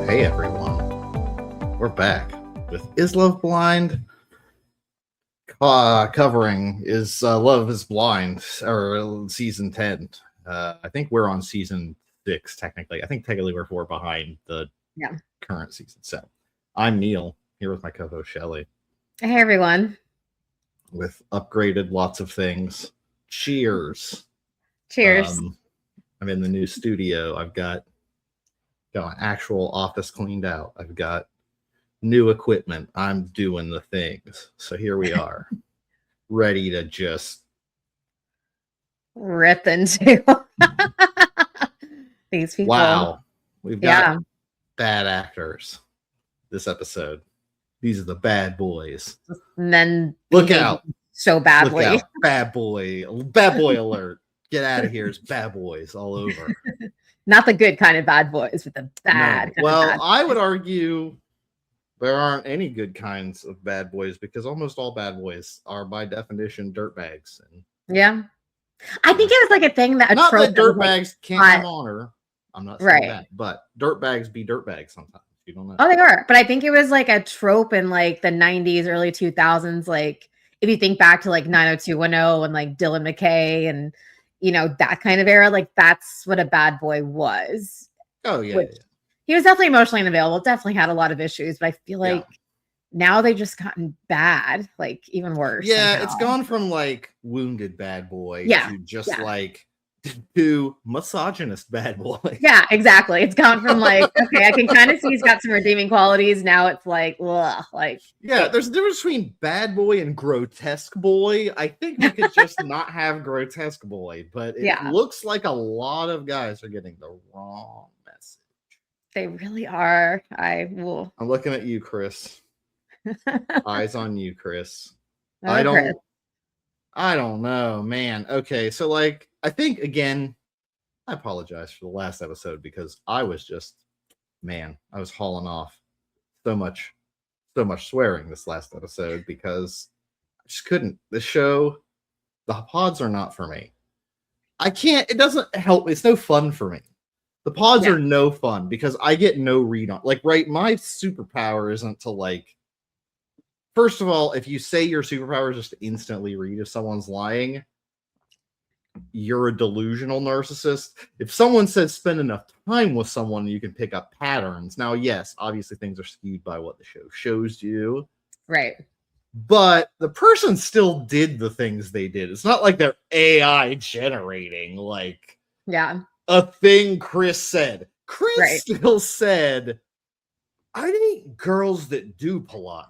Hey everyone, we're back with Is Love Blind? Covering Is Love is Blind, or season 10. I think we're on season 6 technically. I think technically we're 4 behind the current season. So I'm Neil, here with my co-host Shelly. Hey everyone. With upgraded lots of things. Cheers. Cheers. I'm in the new studio. I've got my actual office cleaned out. I've got new equipment. I'm doing the things. So here we are, ready to just rip into these people. Wow. We've got bad actors this episode. These are the bad boys. And then look out. So badly. Look out. Bad boy alert. Get out of here. It's bad boys all over. Not the good kind of bad boys, but the bad. No. Well, I would argue there aren't any good kinds of bad boys because almost all bad boys are by definition dirtbags. Yeah. I think it was like a thing that not that dirtbags can't have honor. I'm not saying that, but dirtbags be dirtbags sometimes. You don't know. Oh, they were. But I think it was like a trope in like the 90s, early 2000s. Like if you think back to like 90210 and like Dylan McKay and you know, that kind of era, like that's what a bad boy was. Oh, yeah. He was definitely emotionally unavailable, definitely had a lot of issues, but I feel like now they've just gotten bad, like even worse. Yeah, somehow. It's gone from like wounded bad boy to just like to misogynist bad boy. Yeah, exactly. It's gone from like, okay, I can kind of see he's got some redeeming qualities. Now it's like, ugh, like. Yeah, there's a difference between bad boy and grotesque boy. I think we could just not have grotesque boy, but it looks like a lot of guys are getting the wrong message. They really are. I'm looking at you, Chris. Eyes on you, Chris. Chris. I don't know, man. Okay, so like I think again, I apologize for the last episode because I was just I was hauling off so much swearing this last episode because I just couldn't. The show, the pods are not for me. I can't, it doesn't help. It's no fun for me. The pods are no fun because I get no read on my superpower isn't to like. First of all, if you say your superpower is just to instantly read if someone's lying, you're a delusional narcissist. If someone says spend enough time with someone, you can pick up patterns. Now, yes, obviously things are skewed by what the show shows you. Right. But the person still did the things they did. It's not like they're AI generating like a thing Chris said. Chris still said, I date girls that do Pilates.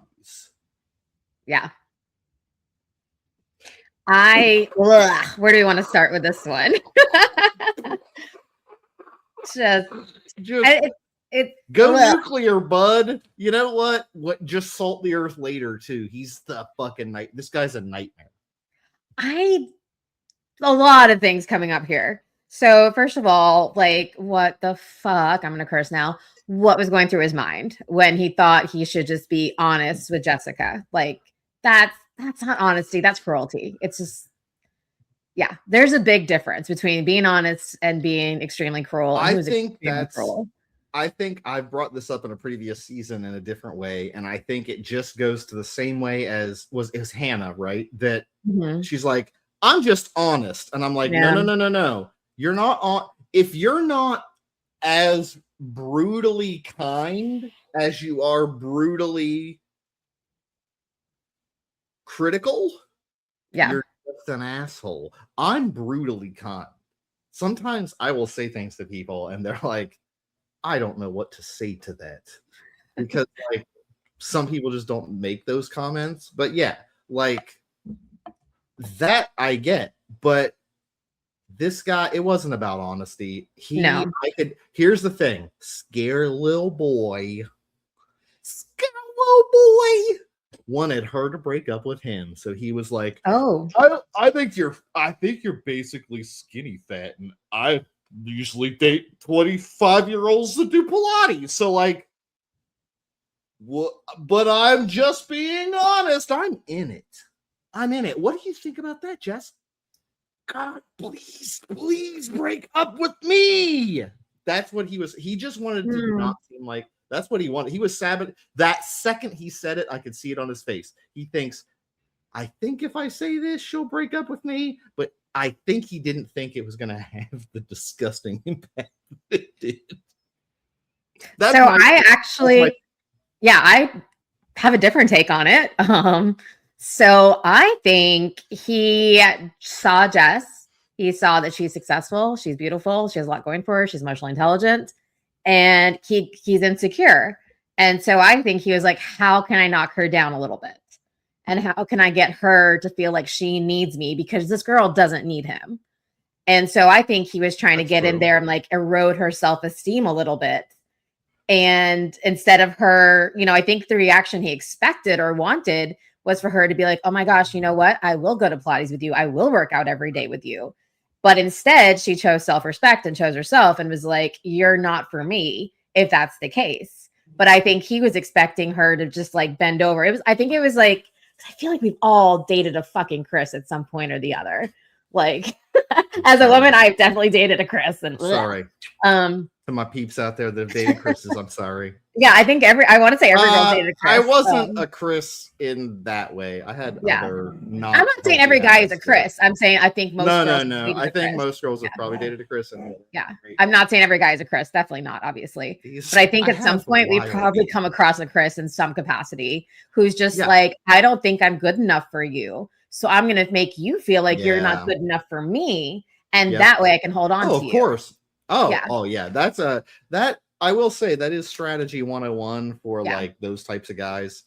Yeah. Where do we want to start with this one? Go nuclear, bud. You know what? Just salt the earth later too. He's the fucking this guy's a nightmare. A lot of things coming up here. So first of all, like what the fuck? I'm gonna curse now. What was going through his mind when he thought he should just be honest with Jessica? Like that's not honesty, that's cruelty. It's just there's a big difference between being honest and being extremely cruel. I think I brought this up in a previous season in a different way, and I think it just goes to the same way as was Hannah, right? That she's like, I'm just honest, and I'm like, no. You're not on. If you're not as brutally kind as you are brutally critical, you're just an asshole. I'm brutally kind. Sometimes I will say things to people and they're like, I don't know what to say to that. Because like some people just don't make those comments. But yeah, like that I get. But this guy, it wasn't about honesty. Here's the thing. Scare little boy wanted her to break up with him, so he was like, I think you're basically skinny fat, and I usually date 25-year-olds that do Pilates, so like, but I'm just being honest. I'm in it. What do you think about that, Jess? God, please break up with me. That's what he was. He just wanted to not seem like That's what he wanted. He was sabotaging. That second he said it, I could see it on his face. He thinks, I think if I say this, she'll break up with me. But I think he didn't think it was going to have the disgusting impact it did. So I actually, I have a different take on it. So I think he saw Jess. He saw that she's successful, she's beautiful, she has a lot going for her, she's emotionally intelligent, and he's insecure. And so I think he was like, how can I knock her down a little bit? And how can I get her to feel like she needs me? Because this girl doesn't need him. And so I think he was trying to get in there and like erode her self-esteem a little bit. And instead of her, I think the reaction he expected or wanted was for her to be like, oh my gosh, you know what? I will go to Pilates with you. I will work out every day with you. But instead, she chose self-respect and chose herself and was like, you're not for me if that's the case. But I think he was expecting her to just like bend over. I think it was like, I feel like we've all dated a fucking Chris at some point or the other. Like, as a woman, I've definitely dated a Chris. And sorry. To my peeps out there that have dated Chris's, I'm sorry. Yeah, I think I want to say every girl dated a Chris. I wasn't a Chris in that way. I had other not. I'm not saying every guy is a Chris. I'm saying I think most girls. No. I think most girls have probably dated a Chris. I'm not saying every guy is a Chris. Definitely not, obviously. But I think at some point we probably come across a Chris in some capacity who's just like, I don't think I'm good enough for you. So I'm going to make you feel like you're not good enough for me. And that way I can hold on to you. Of course. Oh yeah. That's that I will say that is strategy 101 for like those types of guys.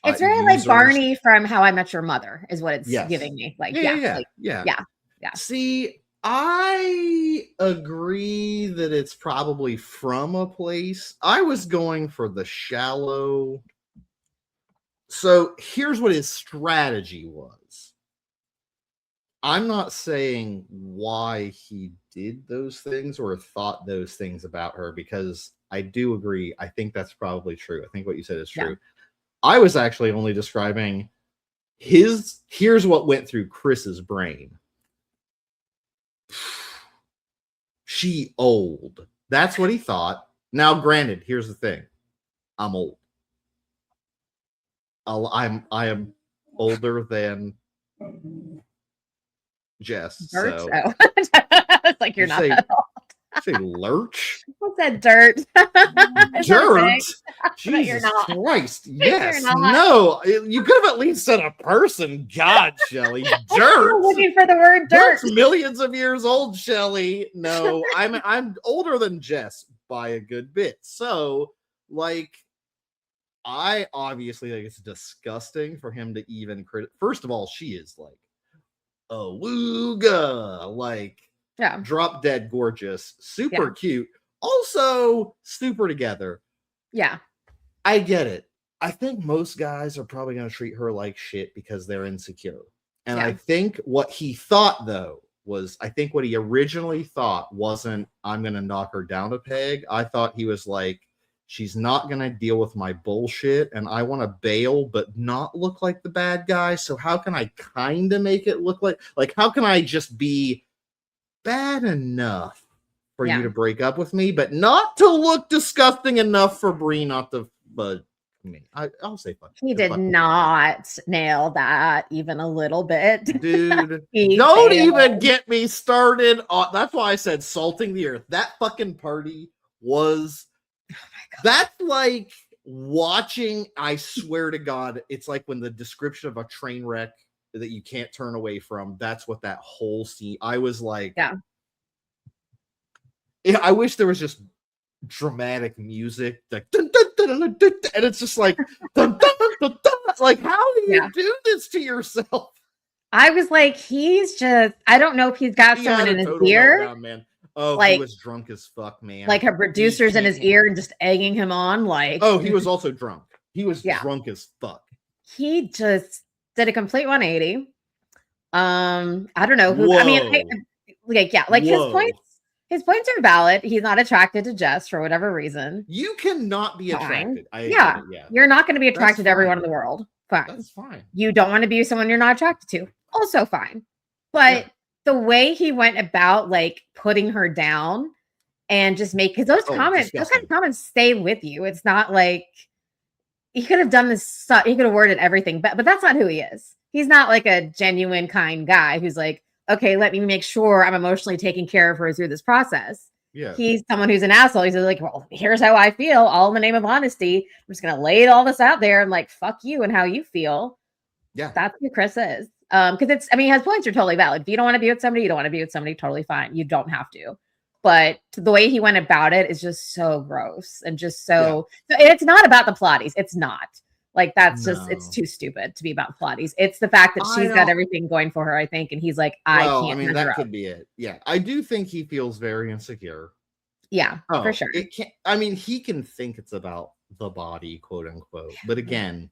It's very like Barney from How I Met Your Mother is what it's giving me. Like, yeah. See, I agree that it's probably from a place. I was going for the shallow. So here's what his strategy was. I'm not saying why he did those things or thought those things about her, because I do agree. I think that's probably true. I think what you said is true. Yeah. I was actually only describing here's what went through Chris's brain. She old. That's what he thought. Now, granted, here's the thing. I'm old. I am older than Jess. Dirt? So it's like you're not that old. Say lurch. What's that? Dirt. Dirt. Jesus Christ. Yes. No. You could have at least said a person. God, Shelly. Dirt. I'm looking for the word dirt. Dirt's millions of years old, Shelly. No, I'm older than Jess by a good bit. So, like, I obviously think it's disgusting for him to even First of all, she is like a wooga, like drop dead gorgeous, super cute, also super together. Yeah, I get it. I think most guys are probably going to treat her like shit because they're insecure. And I think what he thought, though, was I think what he originally thought wasn't, I'm going to knock her down a peg. I thought he was like, she's not going to deal with my bullshit, and I want to bail but not look like the bad guy. So how can I kind of make it look like how can I just be bad enough for you to break up with me, but not to look disgusting enough for Bree not to budge me? I'll say fuck. He did not nail that even a little bit. Dude, don't even get me started. That's why I said salting the earth. That fucking party was... That's like watching, I swear to God, it's like when the description of a train wreck that you can't turn away from. That's what that whole scene, I was like, I wish there was just dramatic music, like, dun, dun, dun, dun, dun, and it's just like, dun, dun, dun, dun, like, how do you do this to yourself? I was like, he's just, I don't know if he's got someone in his ear. Meltdown, man. Oh, like, he was drunk as fuck, man. Like her producers in his ear and just egging him on. Like, oh, he was also drunk. He was drunk as fuck. He just did a complete 180. I don't know who. I mean, his points are valid. He's not attracted to Jess for whatever reason. You cannot be attracted. You're not going to be attracted to everyone in the world. Fine. That's fine. You don't want to be with someone you're not attracted to. Also fine. But the way he went about like putting her down and just make, because those kind disgusting. of comments stay with you. It's not like he could have done this, he could have worded everything, but that's not who he is. He's not like a genuine, kind guy who's like, okay, let me make sure I'm emotionally taking care of her through this process. Yeah. He's someone who's an asshole. He's like, well, here's how I feel, all in the name of honesty. I'm just gonna lay all this out there and like, fuck you and how you feel. Yeah. That's who Chris is. Because it's, I mean, his points are totally valid. If you don't want to be with somebody, you don't want to be with somebody, totally fine. You don't have to. But the way he went about it is just so gross and just so, it's not about the Pilates. It's not. Like, that's just, it's too stupid to be about Pilates. It's the fact that she's got everything going for her, I think. And he's like, I can't. I mean, that could be it. Yeah. I do think he feels very insecure. Yeah, for sure. It can't, I mean, he can think it's about the body, quote unquote. But again,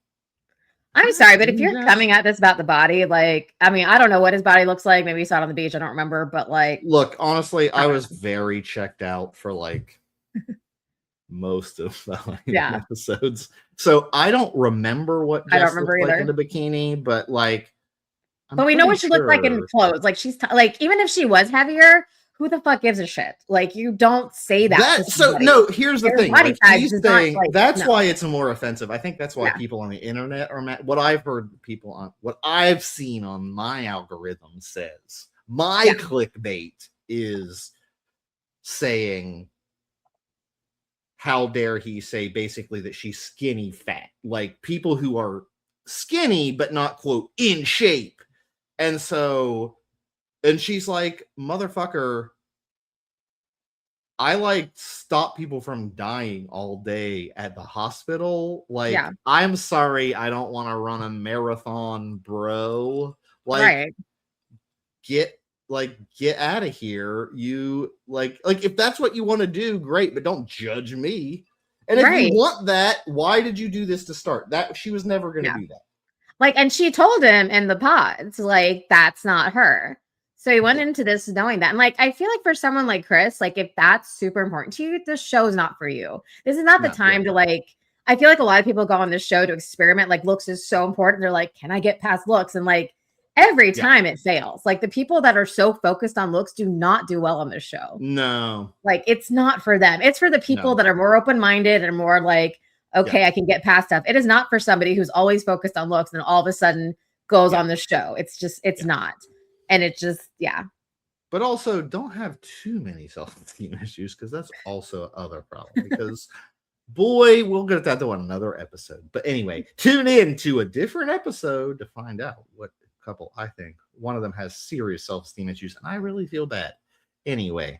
I'm sorry, but if you're coming at this about the body, like, I mean, I don't know what his body looks like. Maybe you saw it on the beach. I don't remember, but like, look, honestly, I was very checked out for like most of the episodes. So I don't remember what Jess looks like in the bikini, but like, but we know what she looked like in clothes. Like, she's like, even if she was heavier, who the fuck gives a shit? Like, you don't say that. So no, here's the thing. Like, he's saying, that's why it's more offensive. I think that's why people on the internet are mad. What I've heard people on, what I've seen on my algorithm says, my clickbait is saying, how dare he say basically that she's skinny fat? Like, people who are skinny but not, quote, in shape. And so, and she's like, motherfucker, I like stop people from dying all day at the hospital. Like, I'm sorry, I don't want to run a marathon, bro. Like, get out of here. You like if that's what you want to do, great, but don't judge me. And if you want that, why did you do this to start? That she was never going to do that. Like, and she told him in the pods, like, that's not her. So he went into this knowing that. And like, I feel like for someone like Chris, like, if that's super important to you, this show is not for you. This is not the time to like, I feel like a lot of people go on this show to experiment. Like, looks is so important. They're like, can I get past looks? And like, every time it fails. Like, the people that are so focused on looks do not do well on this show. No. Like, it's not for them. It's for the people that are more open-minded and more like, okay, I can get past stuff. It is not for somebody who's always focused on looks and all of a sudden goes on the show. It's just, it's not. And it just, But also, don't have too many self-esteem issues, because that's also other problem. Because, boy, we'll get that to another episode. But anyway, tune in to a different episode to find out what couple I think one of them has serious self-esteem issues, and I really feel bad. Anyway,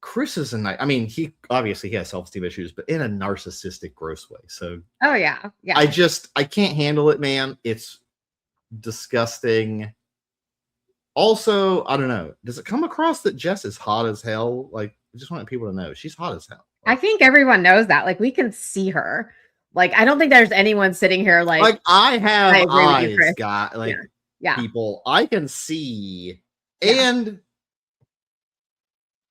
Chris is I mean, he obviously has self-esteem issues, but in a narcissistic, gross way. So, I can't handle it, man. It's disgusting. Also, I don't know. Does it come across that Jess is hot as hell? Like, I just want people to know she's hot as hell. Like, I think everyone knows that. Like, we can see her. Like, I don't think there's anyone sitting here like I have eyes, got like people I can see, and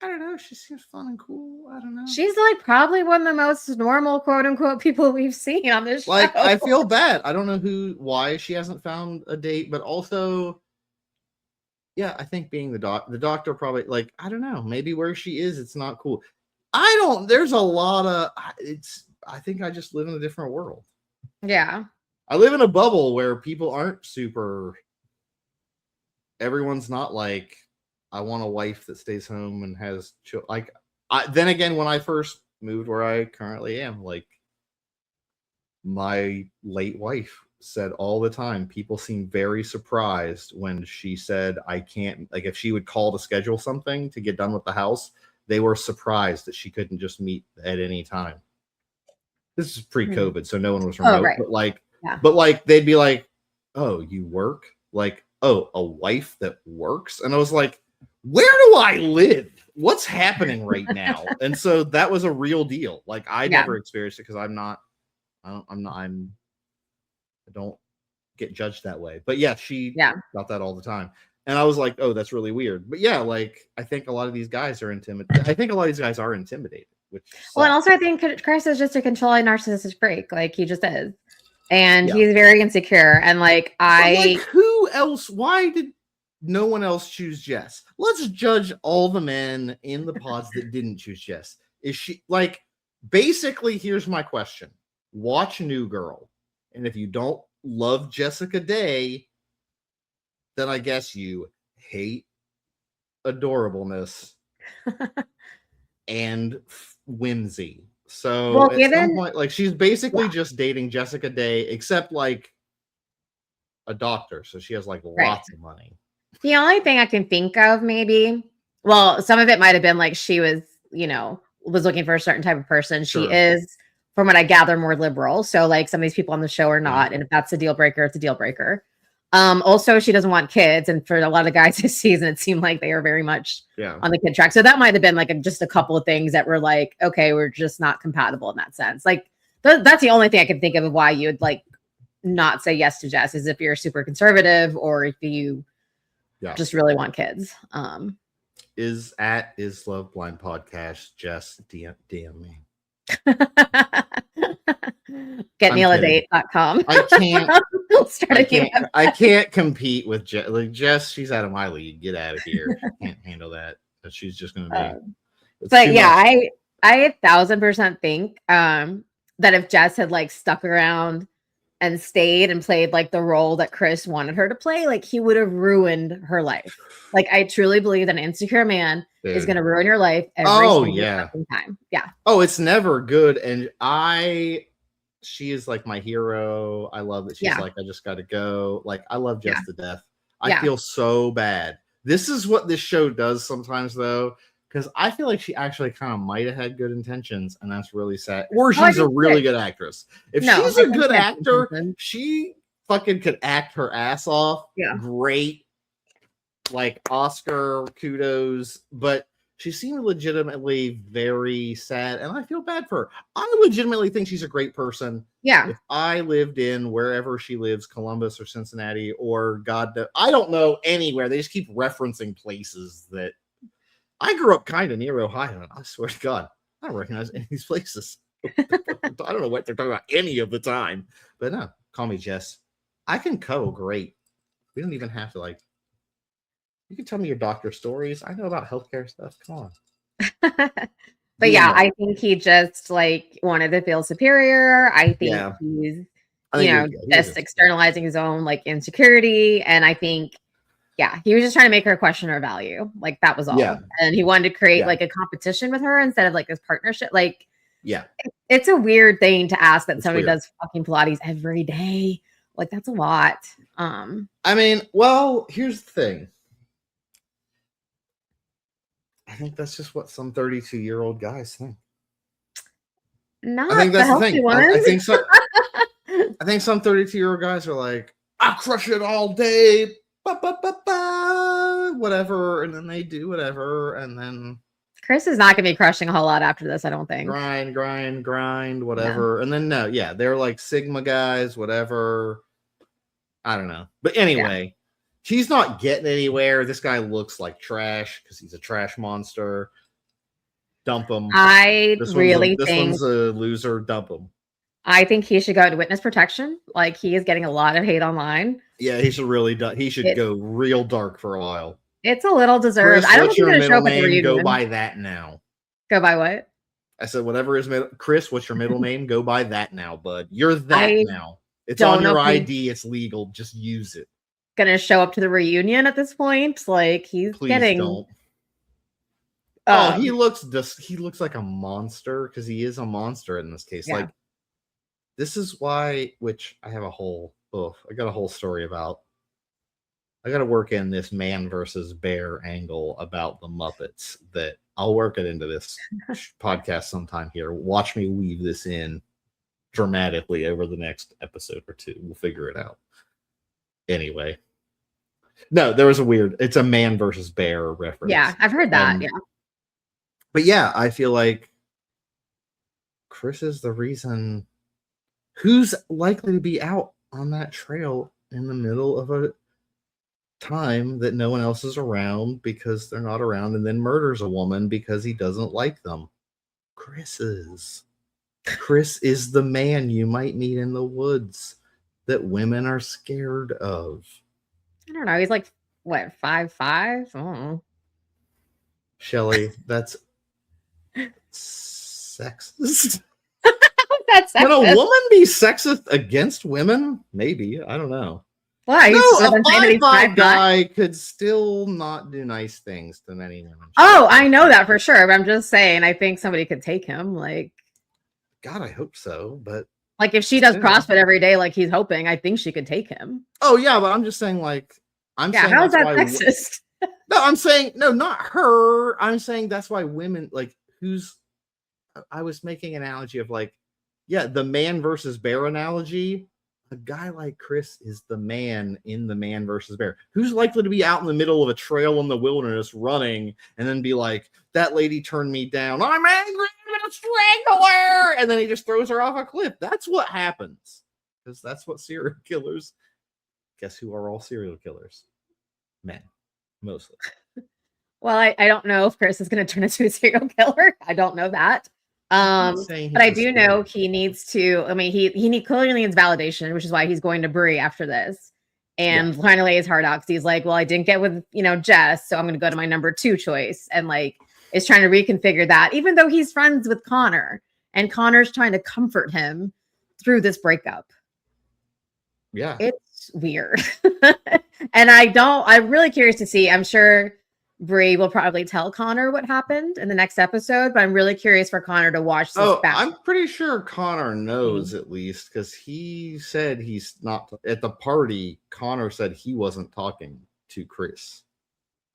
I don't know. She seems fun and cool. I don't know. She's like probably one of the most normal, quote unquote, people we've seen on this show. Like, I feel bad. I don't know why she hasn't found a date, but also, I think being the doctor probably, like, I don't know, maybe where she is, it's not cool. There's a lot of, I think I just live in a different world. Yeah. I live in a bubble where people aren't everyone's not like, I want a wife that stays home and has children. Like, then again, when I first moved where I currently am, like, my late wife said all the time, people seem very surprised when she said, I can't, like, if she would call to schedule something to get done with the house, they were surprised that she couldn't just meet at any time. This is pre-COVID, so no one was remote. But like, they'd be like, oh, you work? Like, oh, a wife that works? And I was like, where do I live? What's happening right now? And so that was a real deal. Like, I never experienced it because I don't get judged that way. But she got that all the time. And I was like, oh, that's really weird. But like, I think a lot of these guys are intimidated. Which well, and also I think Chris is just a controlling narcissistic freak. Like, he just is. And he's very insecure. And like, who else? Why did no one else choose Jess. Let's judge all the men in the pods that didn't choose Jess. Is she like basically? Here's my question: watch New Girl, and if you don't love Jessica Day, then I guess you hate adorableness and whimsy. So Well, at some given point, like she's basically yeah, just dating Jessica Day, except like a doctor, so she has like right. lots of money. The only thing I can think of maybe, well, some of it might have been like she was, was looking for a certain type of person. She Sure. is, from what I gather, more liberal. So like some of these people on the show are Yeah. not. And if that's a deal breaker, it's a deal breaker. Also, she doesn't want kids. And for a lot of guys this season, it seemed like they are very much on the kid track. So that might have been like just a couple of things that were like, okay, we're just not compatible in that sense. Like that's the only thing I can think of why you would like not say yes to Jess, is if you're super conservative or if you just really want kids. Is Love Blind Podcast, Jess, DM me. Getmealadate.com. I can't compete with Jess. Like Jess, she's out of my league. Get out of here. She can't handle that. But she's just gonna be but yeah, I 1,000% think that if Jess had like stuck around and stayed and played like the role that Chris wanted her to play, like he would have ruined her life. Like I truly believe that an insecure man is going to ruin your life every single time. Yeah. Oh, it's never good. And she is like my hero. I love that she's like, I just got to go. Like I love Jess to death. I feel so bad. This is what this show does sometimes though, because I feel like she actually kind of might have had good intentions, and that's really sad. Or she's a really good actress. If she's a good actor, she fucking could act her ass off. Yeah. Great. Like Oscar kudos, but she seemed legitimately very sad, and I feel bad for her. I legitimately think she's a great person. Yeah. If I lived in wherever she lives, Columbus or Cincinnati or I don't know anywhere. They just keep referencing places that I grew up kind of near Ohio, and I swear to God, I don't recognize any of these places. I don't know what they're talking about any of the time. But no, call me Jess. I can cuddle great. We don't even have to like. You can tell me your doctor stories. I know about healthcare stuff. Come on. But yeah, I think he just like wanted to feel superior. I think he's, just externalizing his own like insecurity. And I think, he was just trying to make her question her value. Like that was all. Yeah. And he wanted to create like a competition with her instead of like this partnership. Like, it's a weird thing to ask that somebody does fucking Pilates every day. Like that's a lot. I mean, well, here's the thing. I think that's just what some 32-year-old guys think. I think that's the thing. I think so. I think some 32-year-old guys are like, I'll crush it all day, whatever, and then they do whatever, and then Chris is not going to be crushing a whole lot after this, I don't think. Grind, whatever, and then they're like Sigma guys, whatever. I don't know, but anyway. He's not getting anywhere. This guy looks like trash because he's a trash monster. Dump him. This one's a loser. Dump him. I think he should go into witness protection. Like he is getting a lot of hate online. Yeah, he should He should go real dark for a while. It's a little deserved. I don't think he's going to show up at the reunion. Go by that now. Go by what? I said whatever his middle. Chris, what's your middle name? Go by that now, bud. You're that now. It's on your ID. It's legal. Just use it. Gonna show up to the reunion at this point. Like he's don't. He looks like a monster because he is a monster in this case. Like this is why, which I have I got a whole story about. I got to work in this man versus bear angle about the Muppets. That I'll work it into this podcast sometime here. Watch me weave this in dramatically over the next episode or two. We'll figure it out. Anyway. No, there was it's a man versus bear reference. Yeah, I've heard that. But I feel like Chris is the reason who's likely to be out on that trail in the middle of a time that no one else is around because they're not around, and then murders a woman because he doesn't like them. Chris is the man you might meet in the woods that women are scared of. I don't know. He's like what, 5'5"? Oh. Shelley, that's sexist. That's Can a sexist. woman be sexist against women? Maybe. I don't know. Why? No, I've a been saying that he's 5'5" 5'9". guy could still not do nice things to many women. Oh, I know that for sure. But I'm just saying, I think somebody could take him. God, I hope so. But like if she does still. CrossFit every day, like he's hoping, I think she could take him. Oh yeah, but I'm just saying, like, I'm saying How is that's that why. sexist? No, I'm saying no, not her. I'm saying that's why women like who's. I was making an analogy of like, yeah, the man versus bear analogy. A guy like Chris is the man in the man versus bear. Who's likely to be out in the middle of a trail in the wilderness running and then be like, that lady turned me down. I'm angry. I'm going to strangle her. And then he just throws her off a cliff. That's what happens. Because that's what serial killers. Guess who are all serial killers? Men, mostly. Well, I don't know if Chris is going to turn into a serial killer. I don't know that. But I do know he needs to. I mean, he clearly needs validation, which is why he's going to Brie after this, and trying to lay his heart out because he's like, well, I didn't get with Jess, so I'm going to go to my number 2 choice, and like is trying to reconfigure that, even though he's friends with Connor, and Connor's trying to comfort him through this breakup. Yeah, it's weird, and I'm really curious to see. I'm sure Brie will probably tell Connor what happened in the next episode, but I'm really curious for Connor to watch this back. I'm pretty sure Connor knows at least because he said he's not at the party. Connor said he wasn't talking to Chris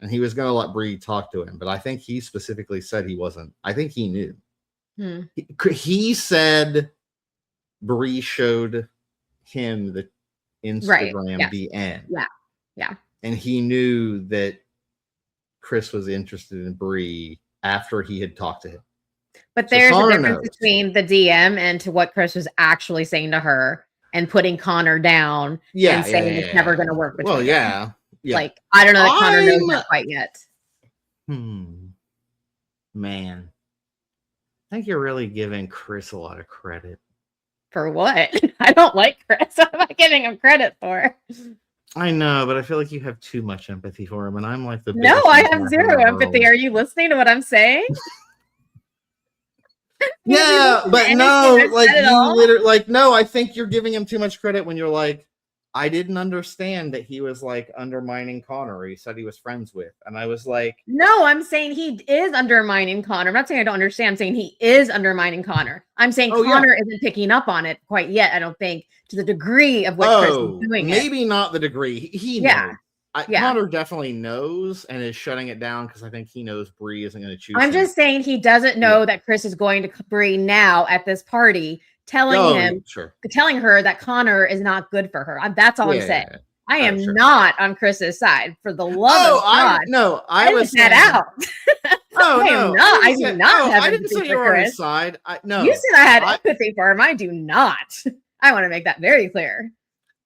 and he was going to let Brie talk to him, but I think he specifically said he wasn't. I think he knew. He said Brie showed him the Instagram DM. Yeah. And he knew that Chris was interested in Brie after he had talked to him. But there's a difference between the DM and to what Chris was actually saying to her and putting Connor down and saying it's never going to work between them. Yeah. Like, I don't know that Connor knows that quite yet. Man. I think you're really giving Chris a lot of credit. For what? I don't like Chris. What am I giving him credit for? I know, but I feel like you have too much empathy for him, and I'm like the no, I have zero empathy. Are you listening to what I'm saying? Yeah, but no, like you literally, like no. I think you're giving him too much credit when you're like, I didn't understand that he was like undermining Connor. He said he was friends with, and I was like, no, I'm saying he is undermining Connor. I'm not saying I don't understand. I'm saying he is undermining Connor. I'm saying Connor isn't picking up on it quite yet. I don't think to the degree of what Chris is doing. Maybe not the degree. He knows. Connor definitely knows and is shutting it down because I think he knows Brie isn't going to choose. I'm just saying he doesn't know that Chris is going to Brie now at this party, telling her that Connor is not good for her. That's all I'm saying. I am not on Chris's side for the love of God. I was that out. I do not have I didn't say you were on his side. You said I had empathy for him. I do not. I want to make that very clear.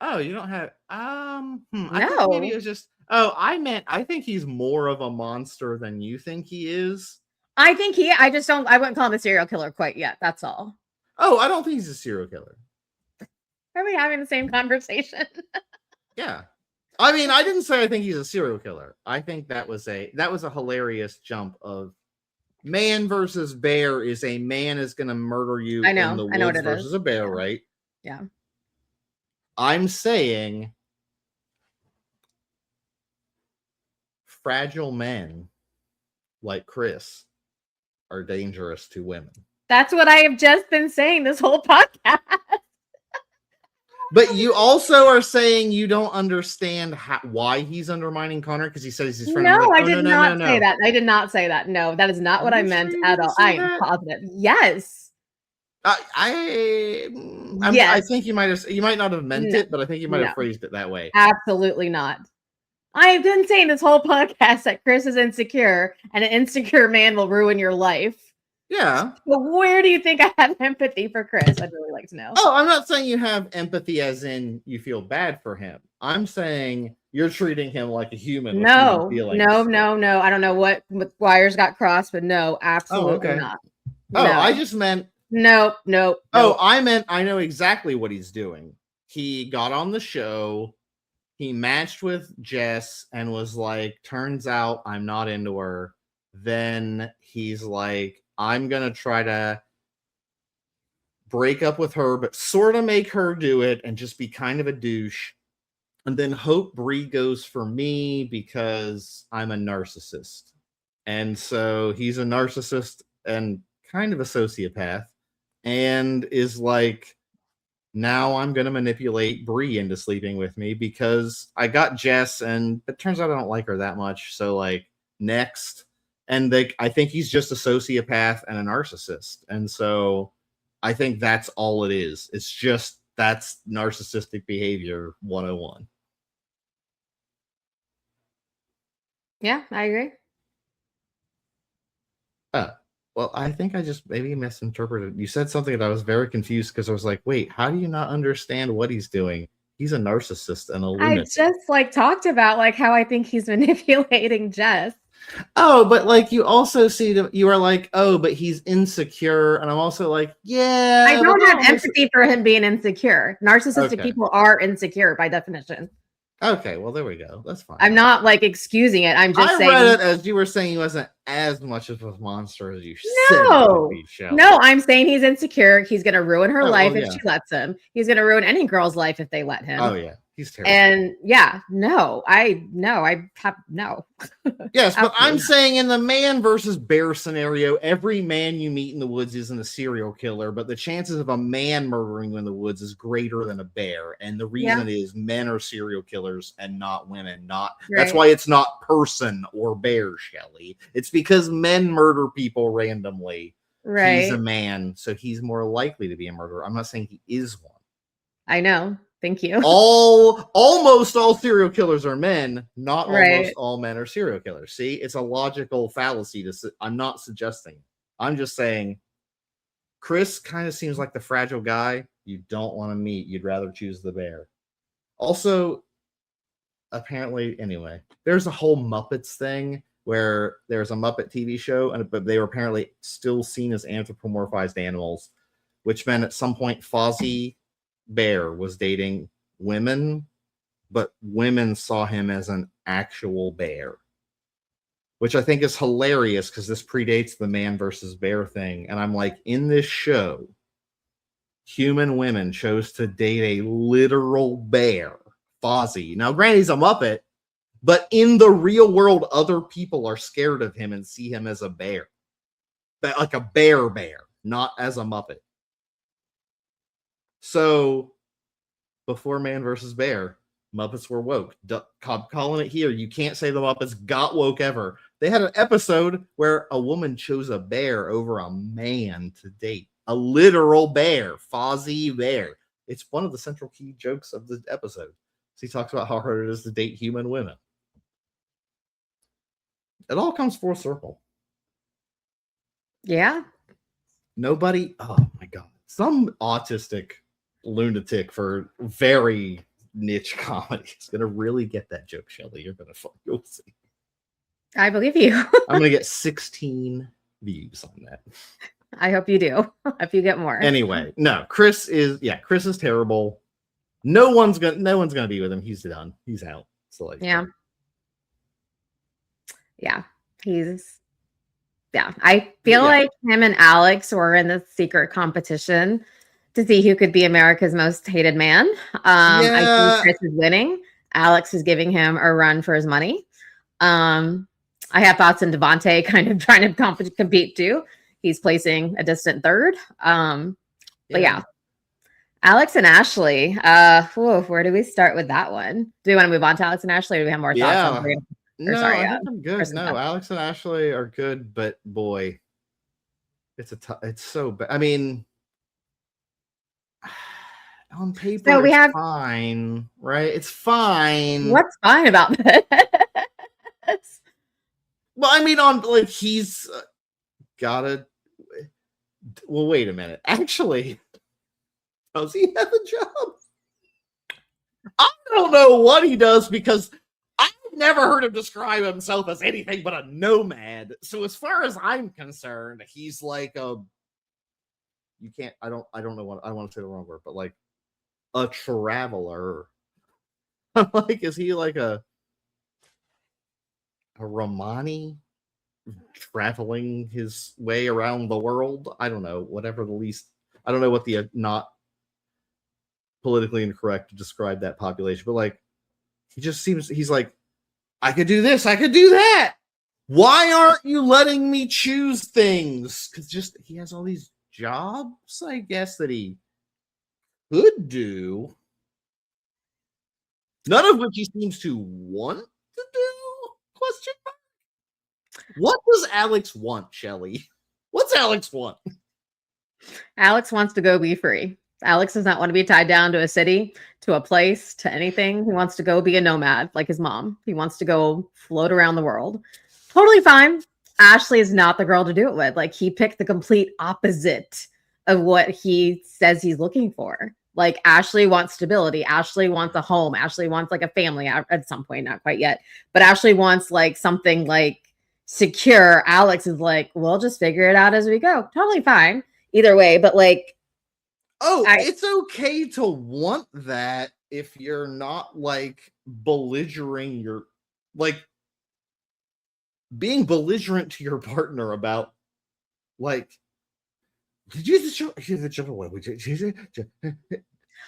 Oh, you don't have I think maybe it was just I think he's more of a monster than you think he is. I wouldn't call him a serial killer quite yet. That's all. Oh, I don't think he's a serial killer. Are we having the same conversation? Yeah. I mean, I didn't say I think he's a serial killer. I think that was a hilarious jump of man versus bear is a man is going to murder you in the woods versus a bear, right? Yeah. I'm saying fragile men like Chris are dangerous to women. That's what I have just been saying this whole podcast. But you also are saying you don't understand why he's undermining Connor because he says he's his friend. No, I did not say that. I did not say that. No, that is not what I meant at all. I am positive. Yes. I think you might not have meant it, but I think you might have phrased it that way. Absolutely not. I have been saying this whole podcast that Chris is insecure and an insecure man will ruin your life. Yeah. But where do you think I have empathy for Chris? I'd really like to know. Oh, I'm not saying you have empathy as in you feel bad for him. I'm saying you're treating him like a human. No. I don't know what wires got crossed, but no, absolutely not. Oh, no. I just meant No. Oh, I meant I know exactly what he's doing. He got on the show. he matched with Jess and was like, turns out I'm not into her. Then he's like, I'm gonna try to break up with her, but sort of make her do it and just be kind of a douche. And then hope Bree goes for me because I'm a narcissist. And so he's a narcissist and kind of a sociopath and is like, now I'm going to manipulate Bree into sleeping with me because I got Jess and it turns out I don't like her that much. So like next. And I think he's just a sociopath and a narcissist. And so I think that's all it is. It's just that's narcissistic behavior 101. Yeah, I agree. Well, I think I just maybe misinterpreted. You said something that I was very confused because I was like, wait, how do you not understand what he's doing? He's a narcissist and a I lunatic. just like talked about like how I think he's manipulating Jess. Oh, but like you also see that you are like, oh, but he's insecure. And I'm also like, yeah. I don't have empathy for him being insecure. Narcissistic Okay. people are insecure by definition. Okay, well, there we go. That's fine. I'm not like excusing it. I'm just saying. I read it as you were saying he wasn't as much of a monster as you said. No, I'm saying he's insecure. He's going to ruin her life well, if she lets him. He's going to ruin any girl's life if they let him. Oh yeah, he's terrible. And yeah, I have no. Yes, but I'm saying in the man versus bear scenario, every man you meet in the woods isn't a serial killer, but the chances of a man murdering you in the woods is greater than a bear. And the reason is men are serial killers and not women. That's why it's not person or bear, Shelley. It's because men murder people randomly. Right. He's a man, so he's more likely to be a murderer. I'm not saying he is one. I know. Thank you. Almost all serial killers are men. Not almost all men are serial killers. See, it's a logical fallacy. I'm not suggesting. I'm just saying Chris kind of seems like the fragile guy you don't want to meet. You'd rather choose the bear. Also, apparently, anyway, there's a whole Muppets thing where there's a Muppet TV show, but they were apparently still seen as anthropomorphized animals, which meant at some point Fozzie Bear was dating women, but women saw him as an actual bear, which I think is hilarious because this predates the man versus bear thing. And I'm like, in this show, human women chose to date a literal bear, Fozzie. Now, granted, he's a Muppet, but in the real world, other people are scared of him and see him as a bear, but like a bear, not as a Muppet. So before Man versus Bear, Muppets were woke. Calling it here. You can't say the Muppets got woke ever. They had an episode where a woman chose a bear over a man to date. A literal bear, Fozzie Bear. It's one of the central key jokes of the episode. So he talks about how hard it is to date human women. It all comes full circle. Yeah. Nobody, oh my God. Some autistic lunatic for very niche comedy is going to really get that joke, Shelley. You'll see. I believe you. I'm going to get 16 views on that. I hope you do. If you get more. Anyway, no, Chris is terrible. No one's gonna be with him. He's done. He's out. So like, yeah. I feel like him and Alex were in the secret competition to see who could be America's most hated man. I think Chris is winning. Alex is giving him a run for his money. I have thoughts on Devontae kind of trying to compete too. He's placing a distant third. But yeah, Alex and Ashley. Where do we start with that one? Do we want to move on to Alex and Ashley, or do we have more thoughts on Brandon? No, I think I'm good. No, Alex and Ashley are good, but boy, it's so bad. I mean, on paper, so it's fine, right? It's fine. What's fine about this? Well, I mean, on like he's gotta. Well, wait a minute. Actually, does he have a job? I don't know what he does because I've never heard him describe himself as anything but a nomad. So as far as I'm concerned, he's like I don't know what I want to say the wrong word, but like a traveler. Like, is he like a Romani traveling his way around the world? I don't know. Whatever the least, I don't know what the not politically incorrect to describe that population, but like, he just seems, he's like, I could do this, I could do that. Why aren't you letting me choose things? Because just he has all these jobs, I guess, that he could do, none of which he seems to want to do. Question mark. What does Alex want, Shelly? What's Alex want? Alex wants to go be free. Alex does not want to be tied down to a city, to a place, to anything. He wants to go be a nomad like his mom. He wants to go float around the world. Totally fine. Ashley is not the girl to do it with. Like, he picked the complete opposite of what he says he's looking for. Like, Ashley wants stability. Ashley wants a home. Ashley wants like a family at some point, not quite yet. But Ashley wants like something like secure. Alex is like, we'll just figure it out as we go. Totally fine. Either way, but like, it's okay to want that if you're not like belligerent, you're like being belligerent to your partner about like, did you just jump away?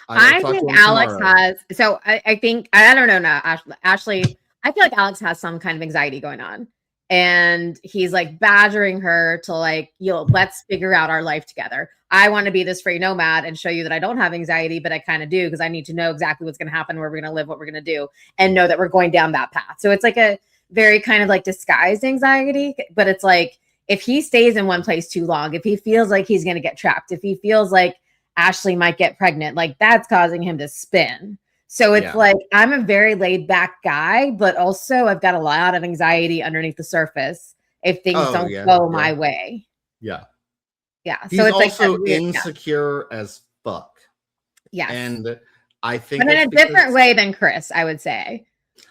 I think Alex has, so I think, I don't know now, Ashley, I feel like Alex has some kind of anxiety going on. And he's like badgering her to like, let's figure out our life together. I want to be this free nomad and show you that I don't have anxiety, but I kind of do, because I need to know exactly what's going to happen, where we're going to live, what we're going to do, and know that we're going down that path. So it's like a very kind of like disguised anxiety, but it's like, if he stays in one place too long, if he feels like he's going to get trapped, if he feels like Ashley might get pregnant, like that's causing him to spin. So it's like, I'm a very laid back guy, but also I've got a lot of anxiety underneath the surface if things don't go my way. Yeah. Yeah. He's so it's also like insecure as fuck. Yes. And I think, but in a different way than Chris, I would say.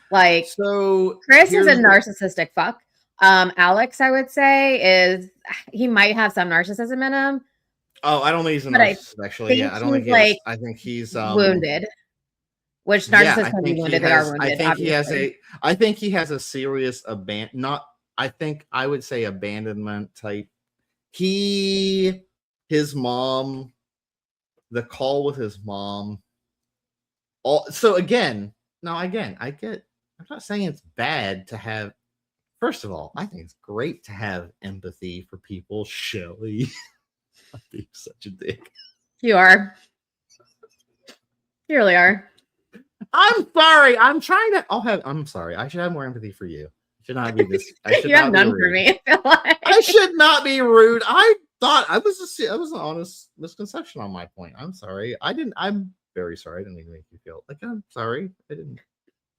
Like, so Chris is a narcissistic fuck. Alex, I would say, he might have some narcissism in him. Oh, I don't think he's a narcissist, actually. Yeah, I don't think like, I think he's wounded. Which narcissists can be wounded, they are wounded. I think he has a serious I would say abandonment type. His mom, the call with his mom. I'm not saying it's bad to have. First of all, I think it's great to have empathy for people. Shelly, I'm being such a dick. You are. You really are. I'm sorry. I'm sorry. I should have more empathy for you. I should not be this. You have none for me. I feel like. I should not be rude. I thought I was an honest misconception on my point. I'm sorry. I'm very sorry. I didn't even make you feel like I'm sorry. I didn't.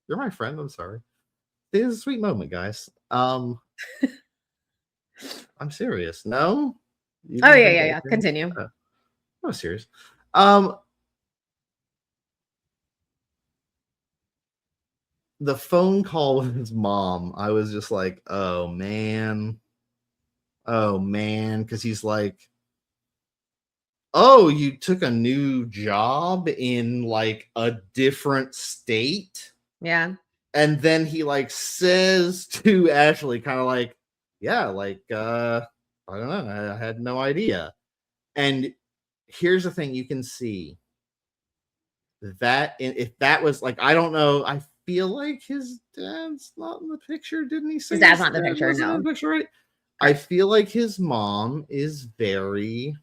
You're my friend. I'm sorry. It is a sweet moment, guys. I'm serious. No. Oh yeah. Continue. I'm serious. The phone call with his mom, I was just like, oh man, because he's like, oh, you took a new job in like a different state. Yeah. And then he like says to Ashley, kind of like, yeah, like, I don't know, I had no idea. And here's the thing, you can see that if that was like, I don't know, I feel like his dad's not in the picture. Didn't he say his dad's not in the picture? No. In the picture, right? I feel like his mom is very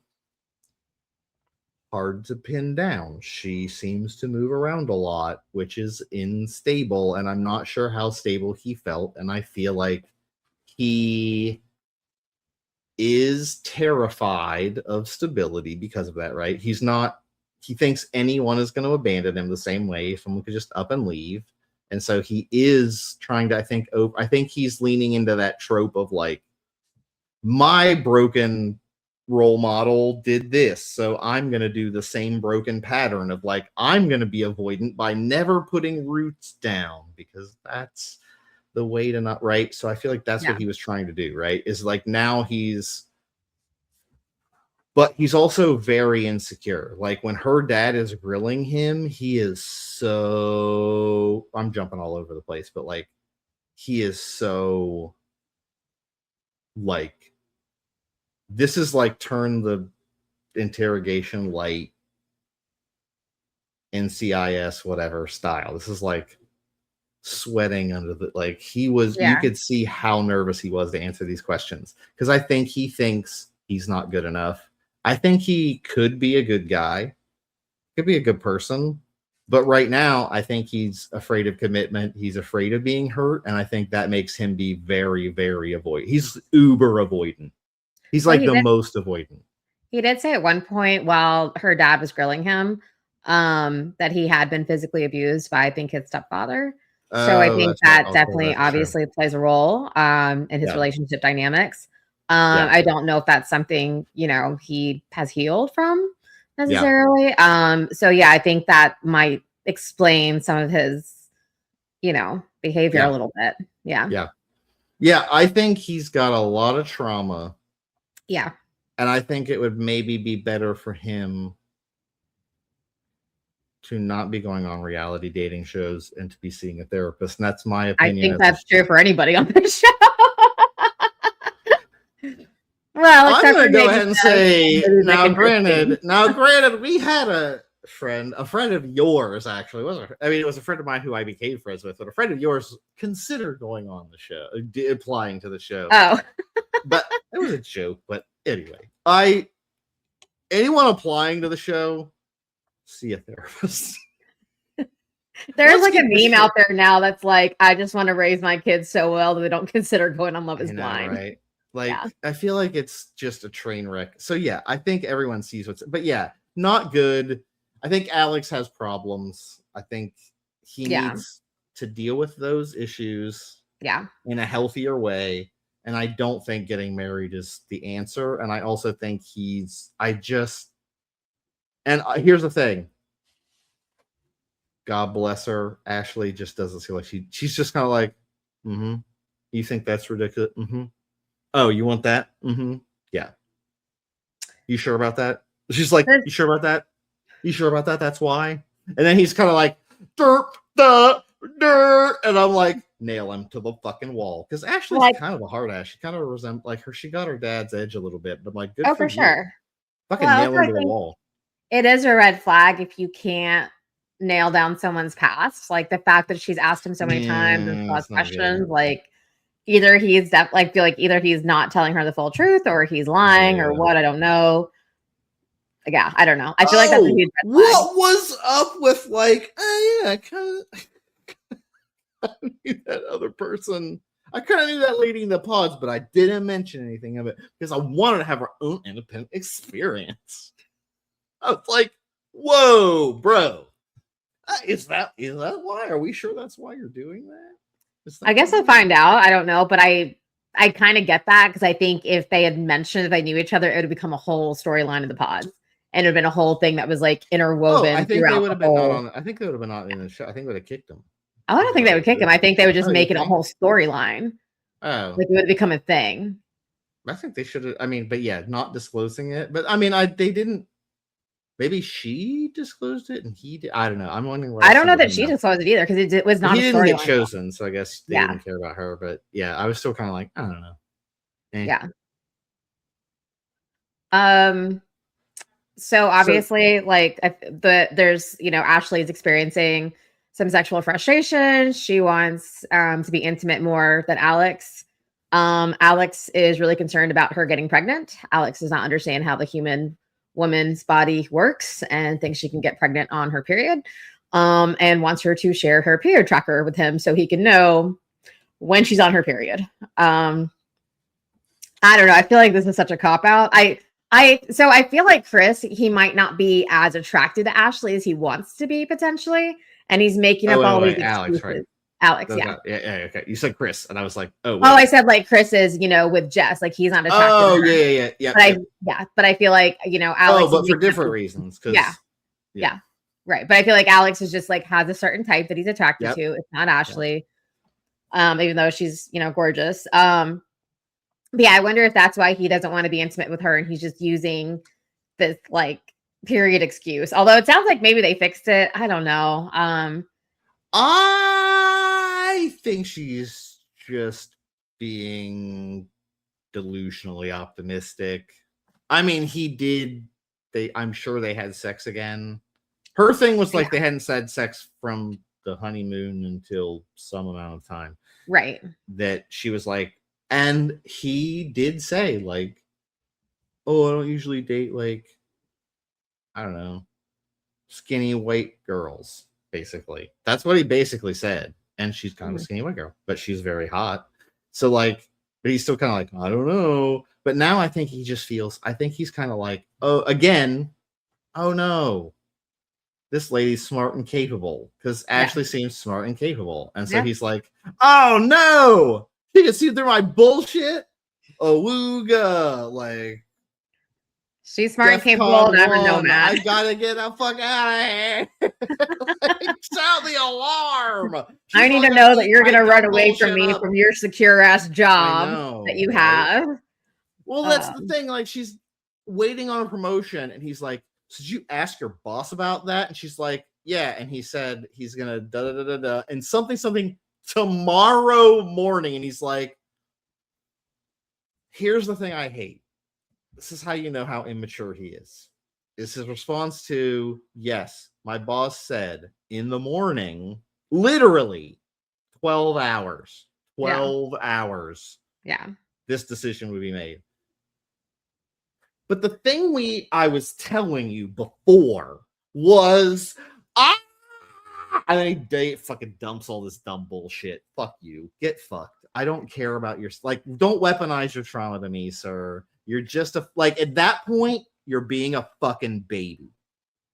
hard to pin down. She seems to move around a lot, which is unstable, and I'm not sure how stable he felt. And I feel like he is terrified of stability because of that, right? He thinks anyone is going to abandon him the same way. Someone could just up and leave. And so he is trying to, I think he's leaning into that trope of like, my broken role model did this, so I'm going to do the same broken pattern of like, I'm going to be avoidant by never putting roots down, because that's the way to not, right? So I feel like that's what he was trying to do, right? Is like, now he's but he's also very insecure. Like when her dad is grilling him, he is so, I'm jumping all over the place, but like he is so like, this is like turn the interrogation light NCIS whatever style. This is like sweating under the, like he was, you could see how nervous he was to answer these questions, because I think he thinks he's not good enough. I think he could be a good guy, could be a good person, but right now I think he's afraid of commitment. He's afraid of being hurt, and I think that makes him be very, very avoidant. He's uber avoidant. He's like the most avoidant. He did say at one point while her dad was grilling him that he had been physically abused by, I think, his stepfather. So I think that definitely obviously plays a role in his relationship dynamics. I don't know if that's something, you know, he has healed from necessarily. So yeah, I think that might explain some of his, you know, behavior a little bit. Yeah, I think he's got a lot of trauma. Yeah. And I think it would maybe be better for him to not be going on reality dating shows and to be seeing a therapist. And that's my opinion. I think that's true for anybody on this show. Well, I'm going to go ahead and say, now granted, we had a friend of yours, actually. It was a friend of mine who I became friends with, but a friend of yours considered going on the show, applying to the show. Oh. But it was a joke. But anyway, anyone applying to the show, see a therapist. There's like a meme out there now that's like, I just want to raise my kids so well that they don't consider going on Love is Blind. Right? Like, I feel like it's just a train wreck. So yeah, I think everyone sees but yeah, not good. I think Alex has problems. I think he needs to deal with those issues in a healthier way. And I don't think getting married is the answer. And I also think here's the thing. God bless her. Ashley just doesn't feel like she's just kind of like, you think that's ridiculous? Oh, you want that? Yeah. You sure about that? She's like, you sure about that? You sure about that? That's why. And then he's kind of like, derp, duh, dirt. And I'm like, nail him to the fucking wall. Because Ashley's kind of a hard ass. She kind of resembles, like, she got her dad's edge a little bit. But I'm like, good for you. Sure. Fucking nail him to the wall. It is a red flag if you can't nail down someone's past. Like the fact that she's asked him so many times and asked questions, like either he's either he's not telling her the full truth or he's lying or what, I don't know. Yeah, I don't know. I feel like that's a huge red flag. What was up with like, I kind of knew that other person. I kind of knew that lady in the pods, but I didn't mention anything of it because I wanted to have her own independent experience. I was like, whoa, bro. Is that why? Are we sure that's why you're doing that? I guess I'll find out. I don't know, but I kind of get that because I think if they had mentioned that they knew each other, it would have become a whole storyline of the pods. And it would have been a whole thing that was like interwoven. I think they would have been not on. I think they would have been not in the show. I think they would have kicked him. Oh, I don't think they would kick him. I think they would just make it a whole storyline. Oh, like it would become a thing. I think they should have. I mean, but yeah, not disclosing it. But I mean, they didn't. Maybe she disclosed it and he did. I don't know. I'm wondering. I don't know that she disclosed it either because it was not. He didn't get chosen, so I guess they didn't care about her. But yeah, I was still kind of like, I don't know. Yeah. So obviously, there's Ashley's experiencing some sexual frustration. She wants to be intimate more than Alex. Alex is really concerned about her getting pregnant. Alex does not understand how the human woman's body works and thinks she can get pregnant on her period, and wants her to share her period tracker with him so he can know when she's on her period. I don't know. I feel like this is such a cop out. So I feel like Chris, he might not be as attracted to Ashley as he wants to be potentially, and he's making up all these excuses. Alex, right? Alex, yeah, okay. You said Chris, and I was like, oh. Wait. Oh, I said like Chris is, with Jess, like he's not attracted. Oh, to her. yeah. But I feel like Alex. Oh, but for different reasons, yeah, right. But I feel like Alex is just like has a certain type that he's attracted to. It's not Ashley, even though she's gorgeous. But yeah, I wonder if that's why he doesn't want to be intimate with her, and he's just using this like period excuse. Although it sounds like maybe they fixed it. I don't know. I think she's just being delusionally optimistic. I mean, I'm sure they had sex again. Her thing was like they hadn't had sex from the honeymoon until some amount of time. Right. That she was like, and he did say, like, oh, I don't usually date, like, I don't know, skinny white girls, basically. That's what he basically said. And she's kind of a skinny white girl, but she's very hot. So, like, but he's still kind of like, I don't know. But now I think he just feels, I think he's kind of like, oh, again, oh no, this lady's smart and capable, because Ashley seems smart and capable. And so he's like, oh no, he can see through my bullshit. Awooga, like, she's smart and capable, and I'm a nomad. I gotta get the fuck out of here. Like, sound the alarm. I need to know that you're gonna run away from me from your secure ass job that you have. Well, that's the thing. Like, she's waiting on a promotion, and he's like, so did you ask your boss about that? And she's like, yeah. And he said he's gonna da da da da and something tomorrow morning. And he's like, here's the thing I hate. This is how you know how immature he is. Is his response to, yes, my boss said in the morning, literally 12 hours. 12 hours. Yeah. This decision would be made. But the thing I was telling you before was, and then he fucking dumps all this dumb bullshit. Fuck you. Get fucked. I don't care about your, like, don't weaponize your trauma to me, sir. You're just like, at that point, you're being a fucking baby.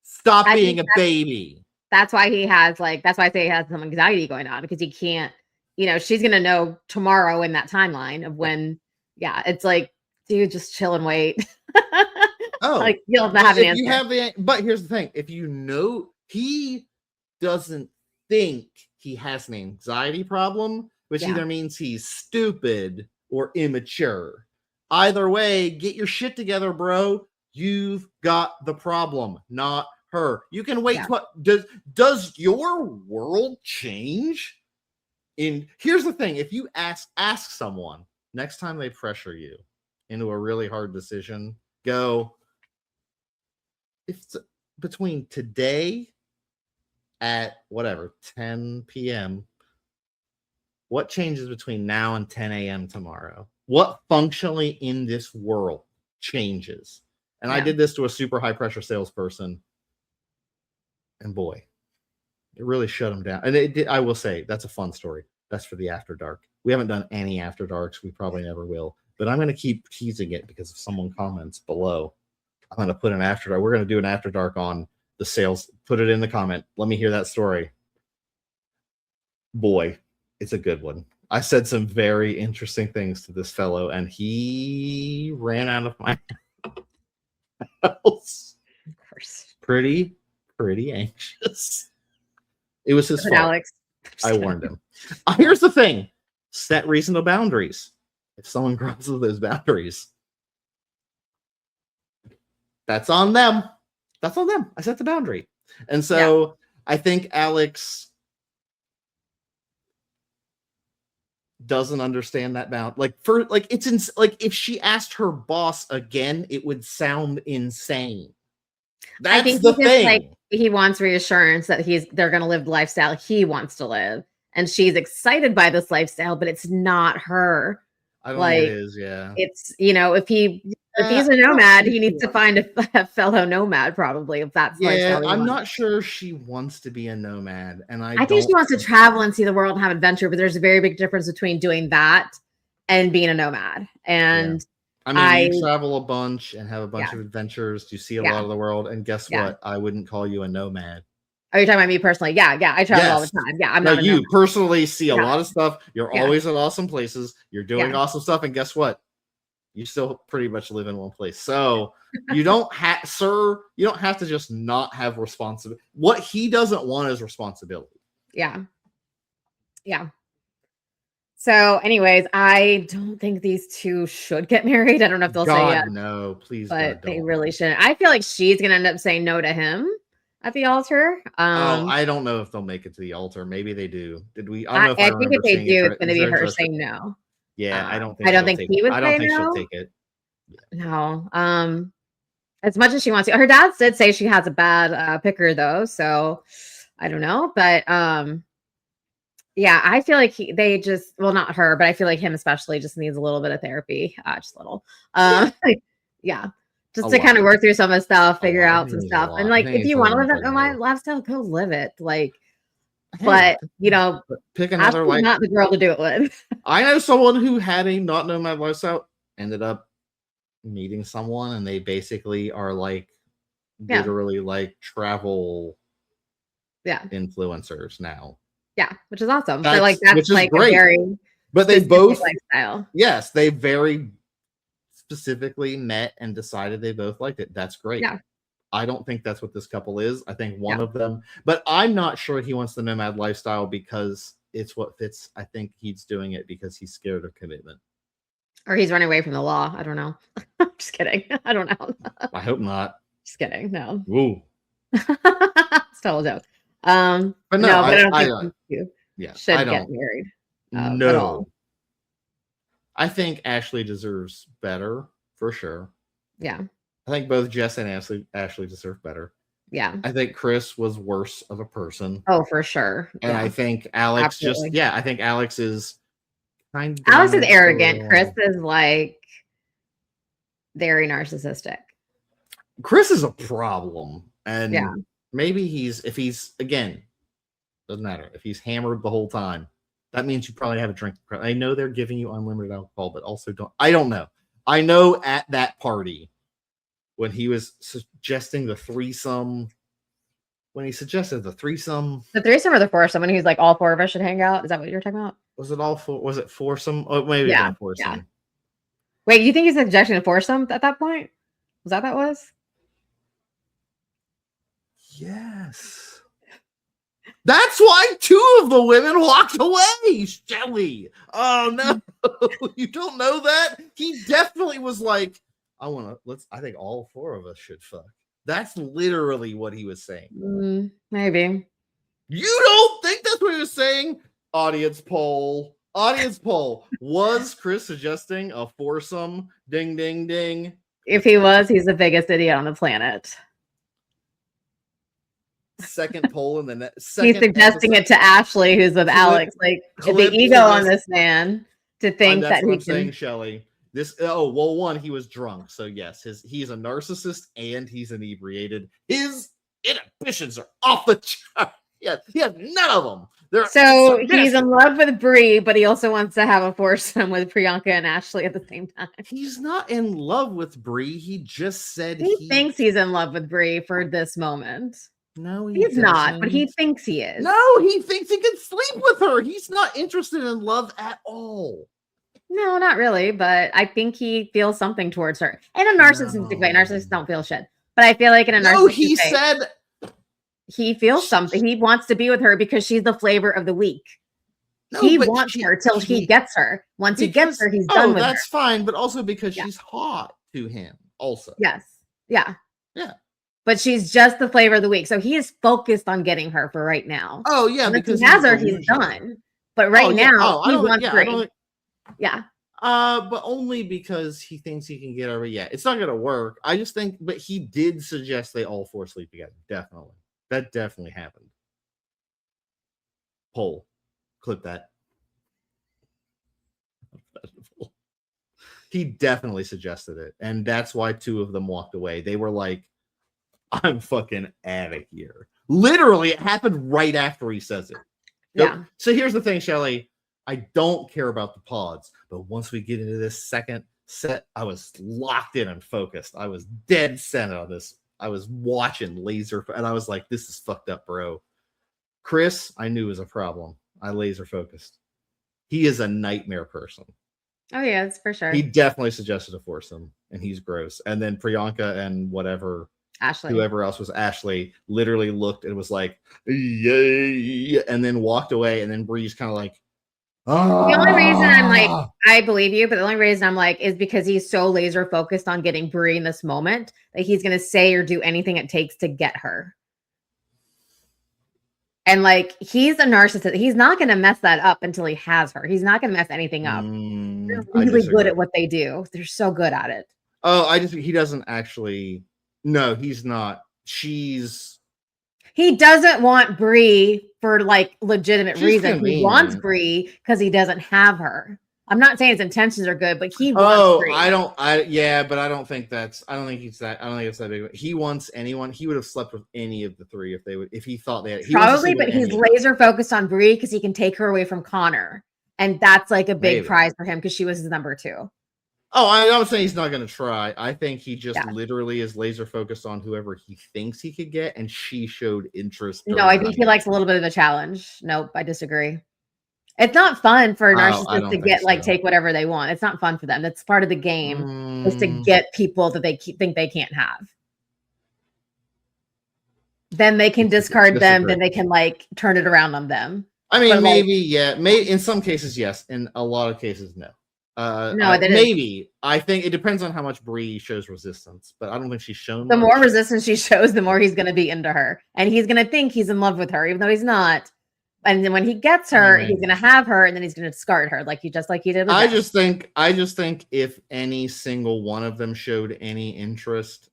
Stop being a baby. That's why he has, like, that's why I say he has some anxiety going on, because he can't, you know, she's going to know tomorrow in that timeline of when, it's like, dude, just chill and wait. Oh, like, you'll have an answer. But here's the thing. If you know, he doesn't think he has an anxiety problem, which either means he's stupid or immature. Either way, get your shit together, bro. You've got the problem, not her. You can wait. Does your world change? Here's the thing. If you ask someone next time they pressure you into a really hard decision, go, if it's between today at whatever 10 p.m. what changes between now and 10 a.m. tomorrow? What functionally in this world changes? And I did this to a super high pressure salesperson, and boy, it really shut him down. And it did, I will say, that's a fun story. That's for the After Dark. We haven't done any After Darks. We probably never will. But I'm going to keep teasing it, because if someone comments below, I'm going to put an After Dark. We're going to do an After Dark on the sales. Put it in the comment. Let me hear that story. Boy, it's a good one. I said some very interesting things to this fellow, and he ran out of my house. Of course. Pretty anxious. It was his fault. Alex. I warned him. Here's the thing. Set reasonable boundaries. If someone crosses those boundaries, that's on them. That's on them. I set the boundary. And so I think Alex doesn't understand that bound. Like, if she asked her boss again, it would sound insane. That's the thing. Like, he wants reassurance that they're going to live the lifestyle he wants to live, and she's excited by this lifestyle, but it's not her. I don't think it is. Yeah, it's, you know, if he's a nomad, he needs to find a fellow nomad, probably, if that's I'm not sure she wants to be a nomad, and I think she wants to travel and see the world and have adventure. But there's a very big difference between doing that and being a nomad. And I mean, you travel a bunch and have a bunch of adventures. You see a lot of the world, and guess what? I wouldn't call you a nomad. Are you talking about me personally? Yeah, I travel all the time. Yeah, I'm not. You personally see a lot of stuff. You're always in awesome places. You're doing awesome stuff, and guess what? You still pretty much live in one place. So you don't have, sir. You don't have to just not have responsibility. What he doesn't want is responsibility. Yeah. So, anyways, I don't think these two should get married. I don't know if they'll say yes, God, no, please, but God, they don't. really shouldn't. I feel like she's gonna end up saying no to him at the altar. Oh, I don't know if they'll make it to the altar. Maybe they do. Did we? I don't I know if I think remember if they seeing a do, it's gonna is be there a her dress. saying no. Yeah, I don't I think don't she'll think take. he would I don't say think she'll no. take it. No. As much as she wants to. Her dad did say she has a bad picker though, so I don't know. But yeah, I feel like they just well, not her, but I feel like him especially just needs a little bit of therapy. Just a little. Yeah. Just A to kind of lot. work through some of the stuff, A figure lot. I out think some it needs a stuff. And lot. I like think it if needs you to want to learn live from that nomad her. lifestyle, go live it. Like, Hey, but you know, pick another Ashley's like. not the girl to do it with. I know someone who had a not nomad lifestyle, ended up meeting someone, and they basically are like Yeah. literally like travel Yeah. influencers now. Yeah. Which is awesome. So like Which that's is like a great. very But they specific both, lifestyle. yes, they very specifically met and decided they both liked it. That's great. Yeah. I don't think that's what this couple is. I think one Yeah. of them, but I'm not sure he wants the nomad lifestyle because it's what fits. I think he's doing it because he's scared of commitment. Or he's running away from the law. I don't know. I'm just kidding. I don't know. I hope not. Just kidding. No. Woo. It's total joke. But no, No, but I don't I think you yeah, I should get don't. married at all. No. I think Ashley deserves better for sure. Yeah. I think both Jess and Ashley deserve better. Yeah. I think Chris was worse of a person. Oh, for sure. And Yeah. I think Alex Absolutely. I think Alex is kind of Alex is arrogant. Chris is like very narcissistic. Chris is a problem. And Yeah. maybe if he's again, doesn't matter. If he's hammered the whole time, that means you probably have a drink. I know they're giving you unlimited alcohol, but also I don't know. I know at that party when he was suggesting the threesome, or the foursome, when he's like all four of us should hang out. Is that what you're talking about? Was it foursome? Oh, maybe Yeah. a foursome. Yeah. Wait, you think he's suggesting a foursome at that point? Was that was? Yes. That's why two of the women walked away, Shelly. Oh no, you don't know that? He definitely was like, I think all four of us should fuck. That's literally what he was saying. Maybe. You don't think that's what he was saying? Audience poll. Was Chris suggesting a foursome? Ding, ding, ding. If he was, he's the biggest idiot on the planet. Second poll in the net. He's suggesting it to Ashley, who's with Alex. Like the ego on this man to think that he can. Saying, Shelly. One, he was drunk, so yes, he's a narcissist and he's inebriated. His inhibitions are off the chart. Yeah, he has none of them. So he's in love with Brie, but he also wants to have a foursome with Priyanka and Ashley at the same time. He's not in love with Brie. He just said he thinks he's in love with Brie for this moment. No, he's not, but he thinks he is. No, he thinks he can sleep with her. He's not interested in love at all. No, not really, but I think he feels something towards her. In a narcissistic way. Narcissists don't feel shit. But I feel like in a narcissistic way. He said he feels something. He wants to be with her because she's the flavor of the week. No, he wants her till he gets her. Once he gets her, he's done with her. That's fine, but also because she's hot to him also. Yes. Yeah. Yeah. But she's just the flavor of the week. So he is focused on getting her for right now. Oh, yeah. Because he has her, he's done. But right now, he wants her. Yeah. But only because he thinks he can get her. Yeah, it's not gonna work. I just think, but he did suggest they all four sleep together. Definitely. That definitely happened. Poll. Clip that. He definitely suggested it. And that's why two of them walked away. They were like, I'm fucking out of here. Literally, it happened right after he says it. Yeah. So here's the thing, Shelly. I don't care about the pods, but once we get into this second set, I was locked in and focused. I was dead set on this. I was watching laser, and I was like, this is fucked up, bro. Chris, I knew was a problem. I laser focused. He is a nightmare person. Oh, yeah, it's for sure. He definitely suggested a foursome, and he's gross. And then Priyanka and whoever else was Ashley, literally looked and was like, yay, and then walked away. And then Bree's kind of like, The only reason I'm like, Ah! I believe you, but the only reason I'm like is because he's so laser focused on getting Brie in this moment that he's gonna say or do anything it takes to get her. And like he's a narcissist. He's not gonna mess that up until he has her. He's not gonna mess anything up. They're I really good disagree. at what they do. They're so good at it. Oh, he doesn't actually. No, he's not. She's He doesn't want Brie for like legitimate she's reasons. He wants convenient. Brie because he doesn't have her. I'm not saying his intentions are good, but he wants Oh, Brie. yeah, but I don't think it's that big. He wants anyone. He would have slept with any of the three if he thought they had. He wants to Probably, sleep with but he's any of them. laser focused on Brie because he can take her away from Connor. And that's like a big Maybe. prize for him because she was his number 2. Oh, I'm saying he's not going to try. I think he just Yeah. literally is laser focused on whoever he thinks he could get, and she showed interest. No, I think he likes a little bit of a challenge. Nope, I disagree. It's not fun for I narcissists don't to think get like so. take whatever they want. It's not fun for them. That's part of the game is to get people that they think they can't have. Then they can discard them. Then they can like turn it around on them. I mean, But, maybe, yeah. In some cases, yes. In a lot of cases, no. No, maybe. I think it depends on how much Brie shows resistance, but I don't think she's shown the much. more resistance she shows, the more he's going to be into her, and he's going to think he's in love with her, even though he's not. And then when he gets her, he's going to have her, and then he's going to discard her, like he did with Jess. I just think if any single one of them showed any interest,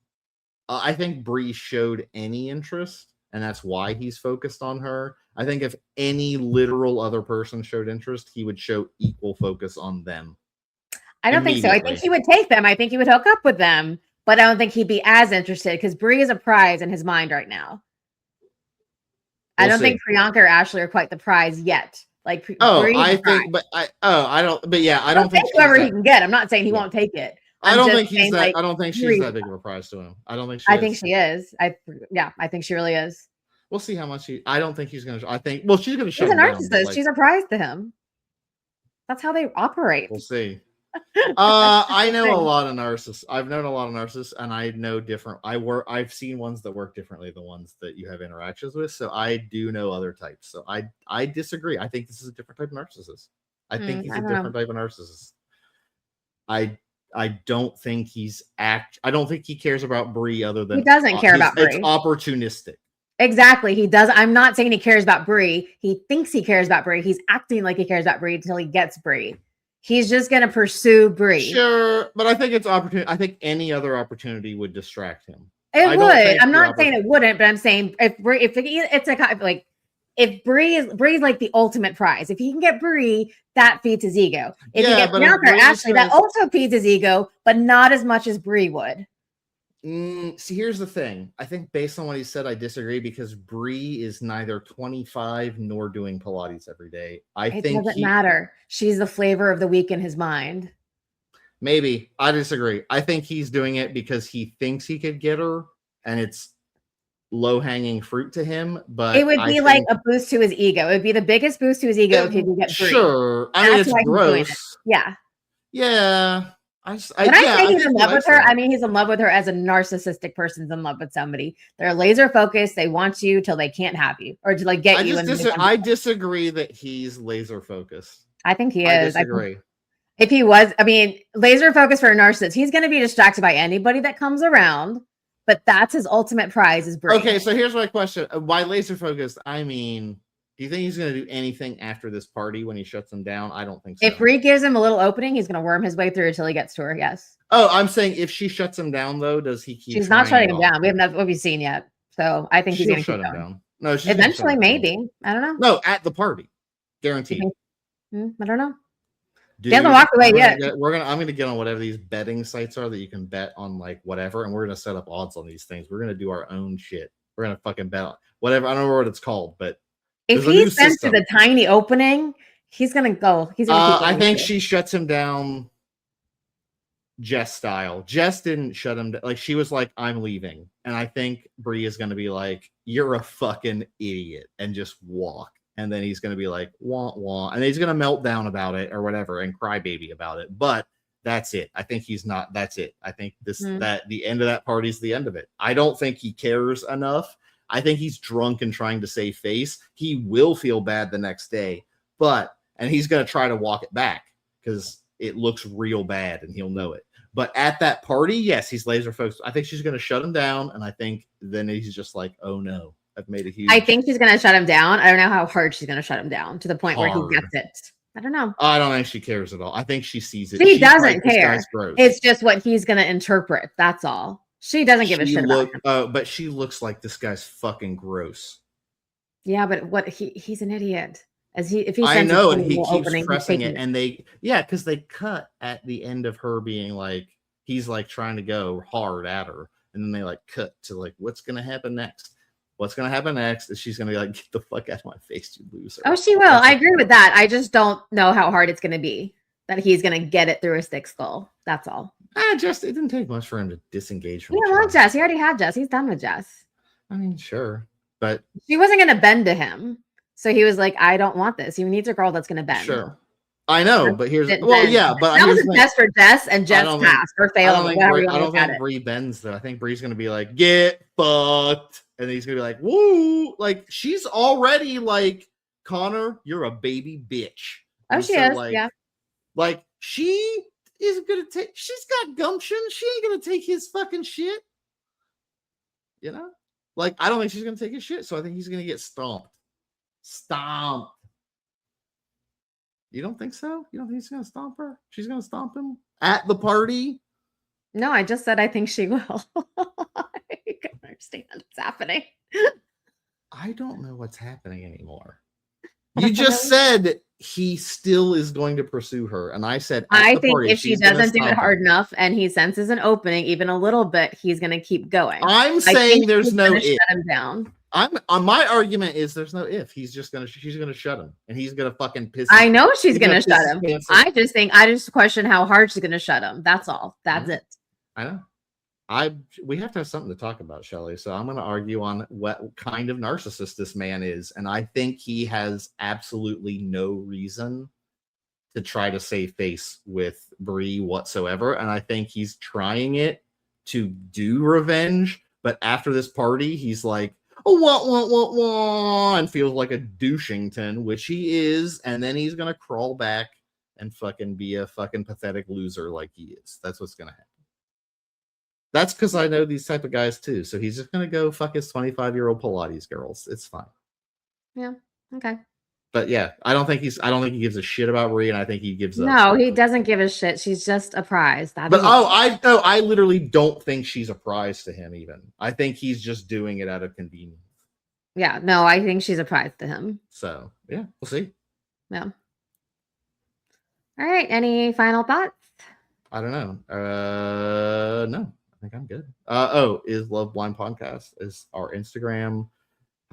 I think Brie showed any interest, and that's why he's focused on her. I think if any literal other person showed interest, he would show equal focus on them. I don't think so. I think he would take them. I think he would hook up with them, but I don't think he'd be as interested because Brie is a prize in his mind right now. I don't think Priyanka or Ashley are quite the prize yet. Like, I think, but I don't. But yeah, I don't think whoever he can get. I'm not saying he won't take it. I don't think he's that. I don't think she's that big of a prize to him. I don't think. I think she is. I think she really is. We'll see how much I don't think he's gonna. I think. Well, she's gonna. She's a narcissist. She's a prize to him. That's how they operate. We'll see. I know a lot of narcissists. I've known a lot of narcissists, and I know different. I've seen ones that work differently than ones that you have interactions with. So I do know other types. So I disagree. I think this is a different type of narcissist. I think he's a different type of narcissist. I don't think I don't think he cares about Brie other than he doesn't care about Brie. It's opportunistic. Exactly. He does. I'm not saying he cares about Brie. He thinks he cares about Brie. He's acting like he cares about Brie until he gets Brie. He's just going to pursue Brie. Sure, but I think it's opportunity. I think any other opportunity would distract him. It would. I'm not saying it wouldn't, but I'm saying if it's like if Brie's like the ultimate prize. If he can get Brie, that feeds his ego. If he gets Bianca or Ashley, that also feeds his ego, but not as much as Brie would. See, here's the thing. I think based on what he said, I disagree because Brie is neither 25 nor doing Pilates every day. It doesn't matter. She's the flavor of the week in his mind. Maybe. I disagree. I think he's doing it because he thinks he could get her, and it's low-hanging fruit to him. But it would be like a boost to his ego. It would be the biggest boost to his ego if he could get Brie. Sure. I mean, it's gross. Yeah. Yeah. When I say he's in love with her, I mean he's in love with her as a narcissistic person's in love with somebody. They're laser focused. They want you till they can't have you, or to like get you. I disagree that he's laser focused. I think he is. I disagree. If he was, I mean, laser focused for a narcissist, he's going to be distracted by anybody that comes around. But that's his ultimate prize is Brie. Okay, so here's my question: why laser focused? I mean, do you think he's going to do anything after this party when he shuts them down? I don't think so. If Brie gives him a little opening, he's going to worm his way through until he gets to her. Yes. Oh, I'm saying if she shuts him down, though, does he keep? She's not shutting him down. We haven't what we've seen yet. So I think he's going to shut him down. No, eventually, maybe. I don't know. No, at the party, guaranteed. I don't know. Dude, he hasn't walked away yet. I'm gonna get on whatever these betting sites are that you can bet on, like whatever, and we're gonna set up odds on these things. We're gonna do our own shit. We're gonna fucking bet on whatever. I don't know what it's called, but if he's sent to the tiny opening, he's gonna go. He's gonna. I think she shuts him down, Jess style. Jess didn't shut him down. Like she was like, "I'm leaving," and I think Brie is gonna be like, "You're a fucking idiot," and just walk. And then he's going to be like, wah, wah. And he's going to melt down about it or whatever and cry baby about it. But that's it. I think he's not. That's it. I think that the end of that party is the end of it. I don't think he cares enough. I think he's drunk and trying to save face. He will feel bad the next day. But and he's going to try to walk it back because it looks real bad and he'll know it. But at that party, yes, he's laser focused. I think she's going to shut him down, and I think then he's just like, oh no, I've made a huge. I think she's going to shut him down. I don't know how hard she's going to shut him down to the point where he gets it. I don't know. I don't think she cares at all. I think she sees it. She doesn't care. It's just what he's going to interpret. That's all. She doesn't give a shit about him. But she looks like this guy's fucking gross. Yeah, but he's an idiot. If he I know, and he keeps pressing it, and because they cut at the end of her being like, he's like trying to go hard at her, and then they like cut to like, what's gonna happen next? What's gonna happen next is she's gonna be like, get the fuck out of my face, you loser. Oh, she will. I agree with that. I just don't know how hard it's gonna be that he's gonna get it through his thick skull. That's all. It didn't take much for him to disengage from. He didn't want Jess. He already had Jess. He's done with Jess. I mean, sure, but she wasn't gonna bend to him. So he was like, I don't want this. He needs a girl that's going to bend. Sure. I know, but here's... that was a test for Jess, and Jess passed or failed. I don't think Bree bends, though. I think Bree's going to be like, get fucked. And he's going to be like, woo. Like, she's already like, Connor, you're a baby bitch. Oh, she is, yeah. Like, she is going to take... She's got gumption. She ain't going to take his fucking shit. You know? Like, I don't think she's going to take his shit, so I think he's going to get stomped. Stomp. You don't think so? You don't think he's gonna stomp her? She's gonna stomp him at the party? No, I just said I think she will. I can't understand what's happening. I don't know what's happening anymore. You just said he still is going to pursue her, and I said I think if she doesn't do it hard enough and he senses an opening even a little bit, he's gonna keep going. I'm saying there's no if. Shut him down. My argument is there's no if. She's gonna shut him, and he's gonna fucking piss. I know she's gonna shut him. I just question how hard she's gonna shut him. That's all. That's it. I know. We have to have something to talk about, Shelley. So I'm gonna argue on what kind of narcissist this man is, and I think he has absolutely no reason to try to save face with Bree whatsoever, and I think he's trying it to do revenge. But after this party, he's like, and feels like a douchington, which he is, and then he's gonna crawl back and fucking be a fucking pathetic loser like he is. That's what's gonna happen. That's because I know these type of guys too. So he's just gonna go fuck his 25-year-old Pilates girls. It's fine. Yeah. Okay. But yeah, I don't think he gives a shit about Rhea, and I think he gives a... No, he doesn't give a shit. She's just a prize. I literally don't think she's a prize to him even. I think he's just doing it out of convenience. Yeah, no, I think she's a prize to him. So, yeah, we'll see. Yeah. All right, any final thoughts? I don't know. No, I think I'm good. Is Love Blind Podcast is our Instagram.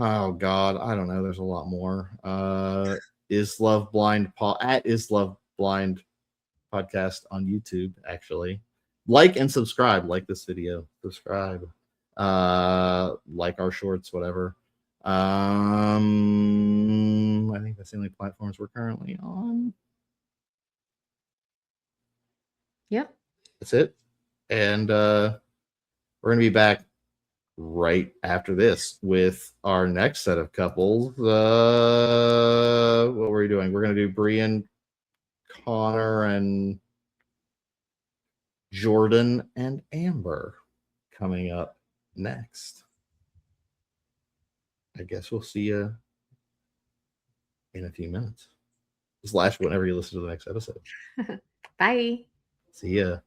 Oh God, I don't know. There's a lot more. Is Love Blind at Is Love Blind Podcast on YouTube. Actually, like and subscribe. Like this video. Subscribe. Like our shorts. Whatever. I think that's the only platforms we're currently on. Yep. That's it. And we're gonna be back right after this with our next set of couples. What were we doing? We're gonna do Bree and Connor and Jordan and Amber coming up next. I guess we'll see you in a few minutes. Slash whenever you listen to the next episode. Bye. See ya.